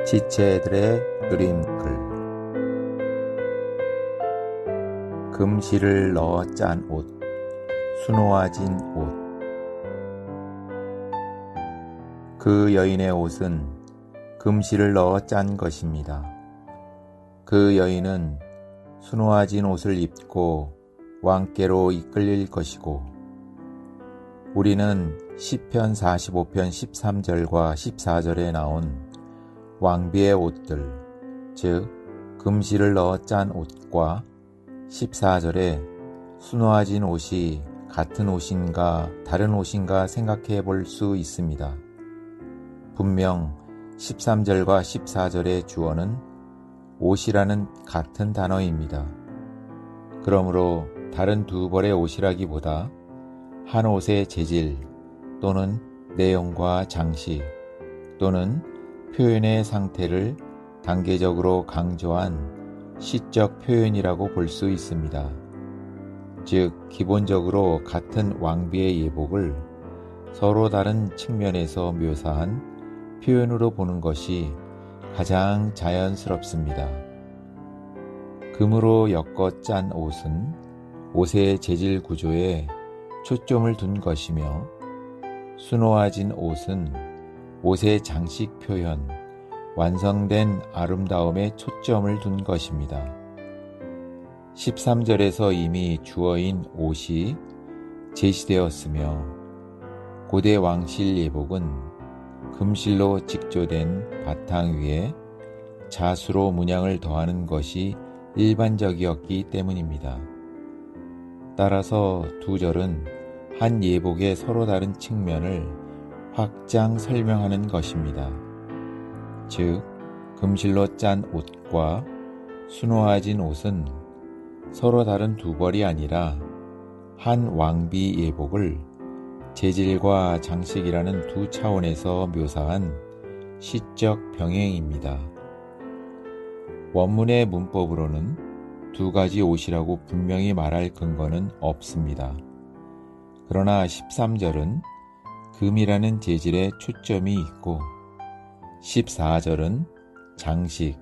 지체들의 그림글. 금실을 넣어 짠 옷, 수놓아진 옷. 그 여인의 옷은 금실을 넣어 짠 것입니다. 그 여인은 수놓아진 옷을 입고 왕께로 이끌릴 것이고, 우리는 시편 45편 13절과 14절에 나온 왕비의 옷들, 즉 금실을 넣어 짠 옷과 14절에 수놓아진 옷이 같은 옷인가 다른 옷인가 생각해 볼 수 있습니다. 분명 13절과 14절의 주어는 옷이라는 같은 단어입니다. 그러므로 다른 두 벌의 옷이라기보다 한 옷의 재질 또는 내용과 장식 또는 표현의 상태를 단계적으로 강조한 시적 표현이라고 볼 수 있습니다. 즉, 기본적으로 같은 왕비의 예복을 서로 다른 측면에서 묘사한 표현으로 보는 것이 가장 자연스럽습니다. 금으로 엮어 짠 옷은 옷의 재질 구조에 초점을 둔 것이며, 수놓아진 옷은 옷의 장식 표현, 완성된 아름다움에 초점을 둔 것입니다. 13절에서 이미 주어인 옷이 제시되었으며, 고대 왕실 예복은 금실로 직조된 바탕 위에 자수로 문양을 더하는 것이 일반적이었기 때문입니다. 따라서 두 절은 한 예복의 서로 다른 측면을 확장 설명하는 것입니다. 즉, 금실로 짠 옷과 수놓아진 옷은 서로 다른 두 벌이 아니라 한 왕비 예복을 재질과 장식이라는 두 차원에서 묘사한 시적 병행입니다. 원문의 문법으로는 두 가지 옷이라고 분명히 말할 근거는 없습니다. 그러나 13절은 금이라는 재질에 초점이 있고, 14절은 장식,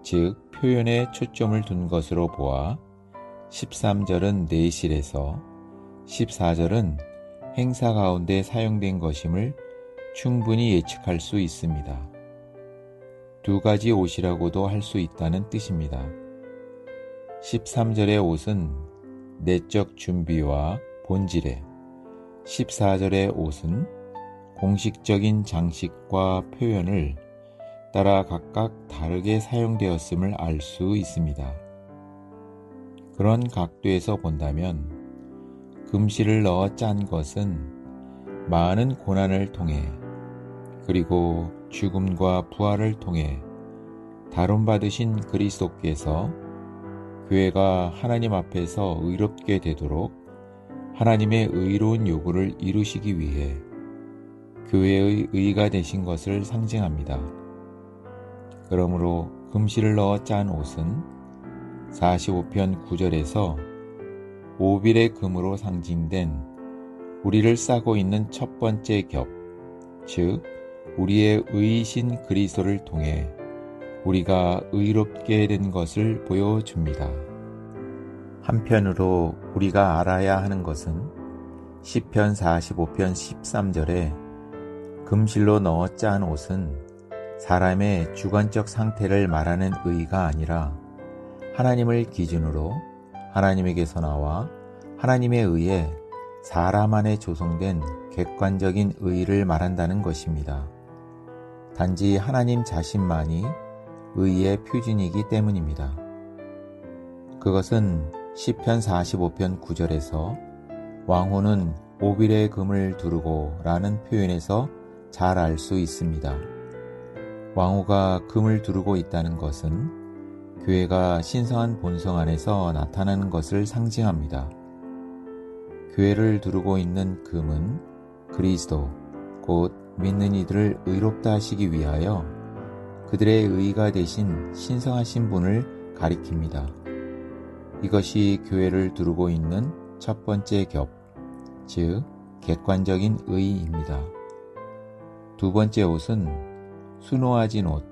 즉 표현에 초점을 둔 것으로 보아 13절은 내실에서 14절은 행사 가운데 사용된 것임을 충분히 예측할 수 있습니다. 두 가지 옷이라고도 할 수 있다는 뜻입니다. 13절의 옷은 내적 준비와 본질에, 14절의 옷은 공식적인 장식과 표현을 따라 각각 다르게 사용되었음을 알 수 있습니다. 그런 각도에서 본다면 금실을 넣어 짠 것은 많은 고난을 통해, 그리고 죽음과 부활을 통해 다름받으신 그리스도께서 교회가 하나님 앞에서 의롭게 되도록 하나님의 의로운 요구를 이루시기 위해 교회의 의가 되신 것을 상징합니다. 그러므로 금실을 넣어 짠 옷은 45편 9절에서 오빌의 금으로 상징된 우리를 싸고 있는 첫 번째 겹, 즉 우리의 의이신 그리스도를 통해 우리가 의롭게 된 것을 보여줍니다. 한편으로 우리가 알아야 하는 것은 시편 45편 13절에 금실로 넣어 짠 옷은 사람의 주관적 상태를 말하는 의가 아니라 하나님을 기준으로 하나님에게서 나와 하나님에 의해 사람 안에 조성된 객관적인 의를 말한다는 것입니다. 단지 하나님 자신만이 의의 표준이기 때문입니다. 그것은 시편 45편 9절에서 왕후는 오빌의 금을 두르고 라는 표현에서 잘 알 수 있습니다. 왕후가 금을 두르고 있다는 것은 교회가 신성한 본성 안에서 나타나는 것을 상징합니다. 교회를 두르고 있는 금은 그리스도, 곧 믿는 이들을 의롭다 하시기 위하여 그들의 의가 되신 신성하신 분을 가리킵니다. 이것이 교회를 두르고 있는 첫 번째 겹, 즉 객관적인 의입니다. 두 번째 옷은 수놓아진 옷,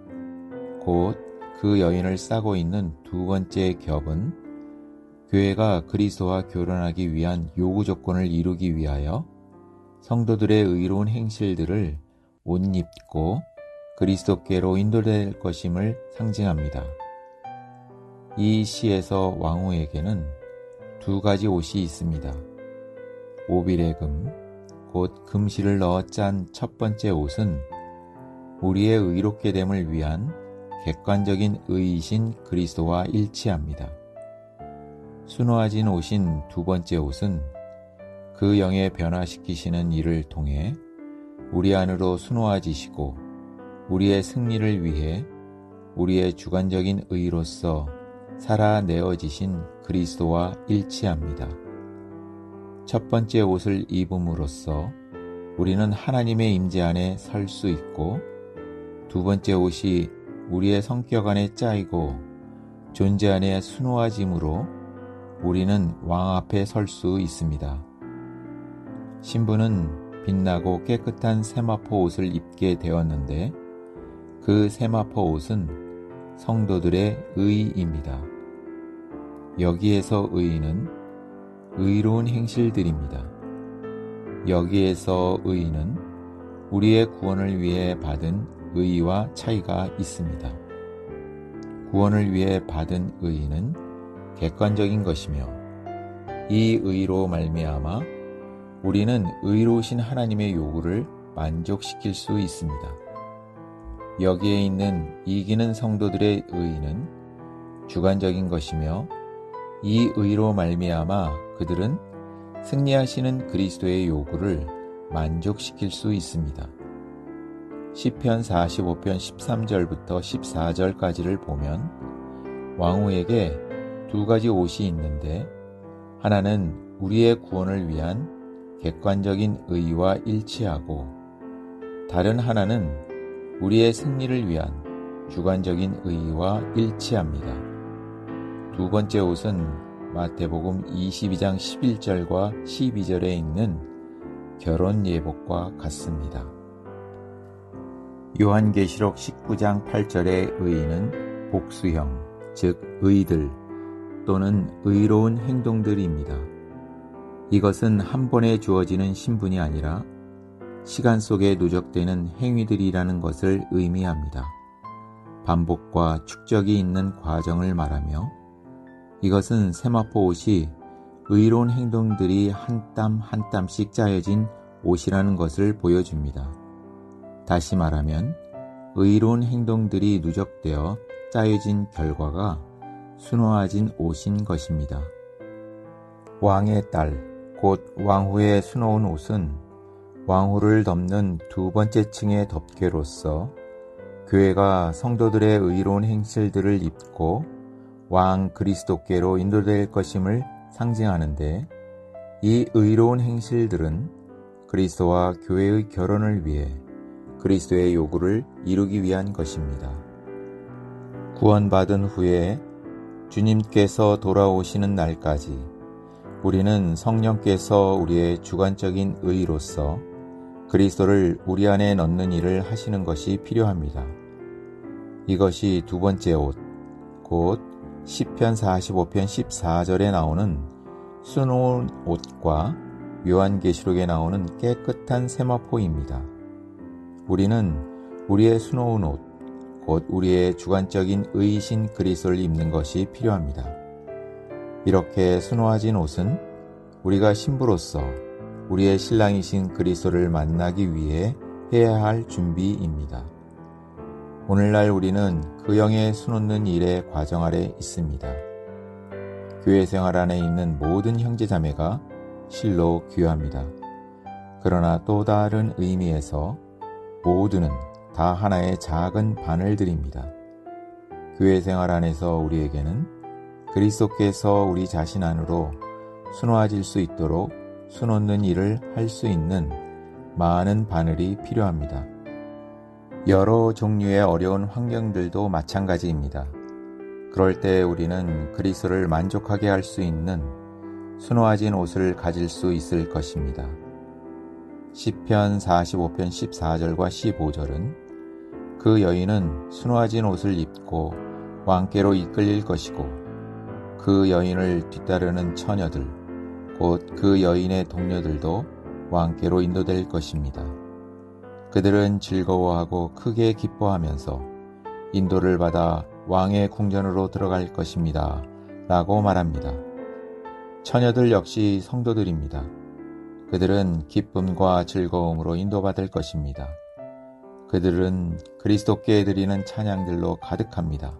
곧 그 여인을 싸고 있는 두 번째 겹은 교회가 그리스도와 결혼하기 위한 요구 조건을 이루기 위하여 성도들의 의로운 행실들을 옷 입고 그리스도께로 인도될 것임을 상징합니다. 이 시에서 왕후에게는 두 가지 옷이 있습니다. 오빌의 금, 곧 금실을 넣어 짠 첫 번째 옷은 우리의 의롭게 됨을 위한 객관적인 의이신 그리스도와 일치합니다. 순화진 옷인 두 번째 옷은 그 영에 변화시키시는 일을 통해 우리 안으로 순화지시고 우리의 승리를 위해 우리의 주관적인 의로서 살아내어지신 그리스도와 일치합니다. 첫 번째 옷을 입음으로써 우리는 하나님의 임재 안에 설 수 있고, 두 번째 옷이 우리의 성격 안에 짜이고 존재 안에 순화짐으로 우리는 왕 앞에 설 수 있습니다. 신부는 빛나고 깨끗한 세마포 옷을 입게 되었는데 그 세마포 옷은 성도들의 의입니다. 여기에서 의는 의로운 행실들입니다. 여기에서 의는 우리의 구원을 위해 받은 의와 차이가 있습니다. 구원을 위해 받은 의는 객관적인 것이며 이 의로 말미암아 우리는 의로우신 하나님의 요구를 만족시킬 수 있습니다. 여기에 있는 이기는 성도들의 의는 주관적인 것이며 이 의로 말미암아 그들은 승리하시는 그리스도의 요구를 만족시킬 수 있습니다. 시편 45편 13절부터 14절까지를 보면 왕후에게 두 가지 옷이 있는데 하나는 우리의 구원을 위한 객관적인 의와 일치하고 다른 하나는 우리의 승리를 위한 주관적인 의와 일치합니다. 두 번째 옷은 마태복음 22장 11절과 12절에 있는 결혼 예복과 같습니다. 요한계시록 19장 8절의 의는 복수형, 즉 의들 또는 의로운 행동들입니다. 이것은 한 번에 주어지는 신분이 아니라 시간 속에 누적되는 행위들이라는 것을 의미합니다. 반복과 축적이 있는 과정을 말하며 이것은 세마포 옷이 의로운 행동들이 한 땀 한 땀씩 짜여진 옷이라는 것을 보여줍니다. 다시 말하면 의로운 행동들이 누적되어 짜여진 결과가 순화진 옷인 것입니다. 왕의 딸, 곧 왕후의 수놓은 옷은 왕후를 덮는 두 번째 층의 덮개로서 교회가 성도들의 의로운 행실들을 입고 왕 그리스도께로 인도될 것임을 상징하는데, 이 의로운 행실들은 그리스도와 교회의 결혼을 위해 그리스도의 요구를 이루기 위한 것입니다. 구원받은 후에 주님께서 돌아오시는 날까지 우리는 성령께서 우리의 주관적인 의로서 그리스도를 우리 안에 넣는 일을 하시는 것이 필요합니다. 이것이 두 번째 옷, 곧 시편 45편 14절에 나오는 수놓은 옷과 요한계시록에 나오는 깨끗한 세마포입니다. 우리는 우리의 수놓은 옷, 곧 우리의 주관적인 의이신 그리스도를 입는 것이 필요합니다. 이렇게 수놓아진 옷은 우리가 신부로서 우리의 신랑이신 그리스도를 만나기 위해 해야 할 준비입니다. 오늘날 우리는 그 영에 수놓는 일의 과정 아래 있습니다. 교회 생활 안에 있는 모든 형제자매가 실로 귀합니다. 그러나 또 다른 의미에서 모두는 다 하나의 작은 바늘들입니다. 교회 생활 안에서 우리에게는 그리스도께서 우리 자신 안으로 수놓아질 수 있도록 수놓는 일을 할 수 있는 많은 바늘이 필요합니다. 여러 종류의 어려운 환경들도 마찬가지입니다. 그럴 때 우리는 그리스도를 만족하게 할 수 있는 수놓아진 옷을 가질 수 있을 것입니다. 시편 45편 14절과 15절은 그 여인은 수놓아진 옷을 입고 왕께로 이끌릴 것이고 그 여인을 뒤따르는 처녀들 곧 그 여인의 동료들도 왕께로 인도될 것입니다. 그들은 즐거워하고 크게 기뻐하면서 인도를 받아 왕의 궁전으로 들어갈 것입니다. 라고 말합니다. 처녀들 역시 성도들입니다. 그들은 기쁨과 즐거움으로 인도받을 것입니다. 그들은 그리스도께 드리는 찬양들로 가득합니다.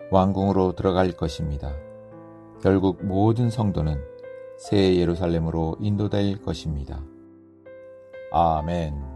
왕궁으로 들어갈 것입니다. 결국 모든 성도는 새 예루살렘으로 인도될 것입니다. 아멘.